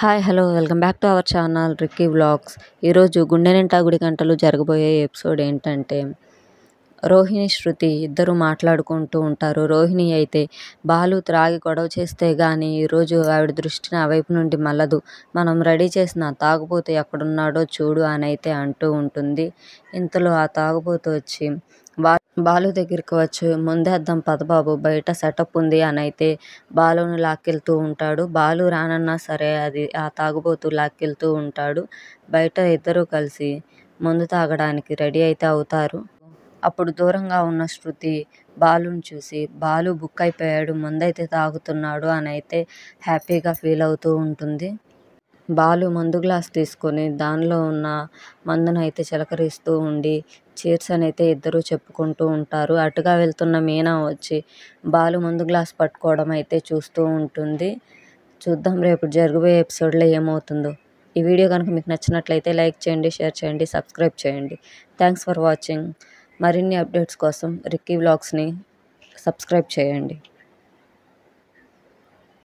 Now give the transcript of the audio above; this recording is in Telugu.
Hi hello welcome back to our channel Ricky vlogs. ఈరోజు గుండె నిండా గుడి గంటలు జరగబోయే ఎపిసోడ్ ఏంటంటే రోహిణి శృతి ఇద్దరు మాట్లాడుకుంటూ ఉంటారు. రోహిణి అయితే బాలు త్రాగి గొడవ చేస్తే గానీ ఈరోజు ఆవిడ దృష్టిని ఆ వైపు నుండి మళ్ళదు. మనం రెడీ చేసిన తాగుబోతు ఎక్కడున్నాడో చూడు అని అయితే అంటూ ఉంటుంది. ఇంతలో ఆ తాగుబోతు వచ్చి బాలు దగ్గరికి వచ్చి ముందేద్దాం పదబాబు, బయట సెటప్ ఉంది అని అయితే బాలుని లాక్కెళ్తూ ఉంటాడు. బాలు రానన్నా సరే అది ఆ తాగుబోతు లాక్కెళ్తూ ఉంటాడు. బయట ఇద్దరూ కలిసి మందు తాగడానికి రెడీ అయితే అవుతారు. అప్పుడు దూరంగా ఉన్న శృతి బాలుని చూసి బాలు బుక్ అయిపోయాడు, మందైతే తాగుతున్నాడు అని అయితే హ్యాపీగా ఫీల్ అవుతూ ఉంటుంది. బాలు మందు గ్లాస్ తీసుకొని దానిలో ఉన్న మందునైతే చిలకరిస్తూ ఉండి చీర్స్ అని అయితే ఇద్దరు చెప్పుకుంటూ ఉంటారు. అటుగా వెళ్తున్న మీనా వచ్చి బాలు మందు గ్లాస్ పట్టుకోవడం అయితే చూస్తూ ఉంటుంది. చూద్దాం రేపు జరగబోయే ఎపిసోడ్లో ఏమవుతుందో. ఈ వీడియో కనుక మీకు నచ్చినట్లయితే లైక్ చేయండి, షేర్ చేయండి, సబ్స్క్రైబ్ చేయండి. Thanks for watching. మరిన్ని అప్డేట్స్ కోసం రిక్కీ వ్లాగ్స్ని సబ్స్క్రైబ్ చేయండి.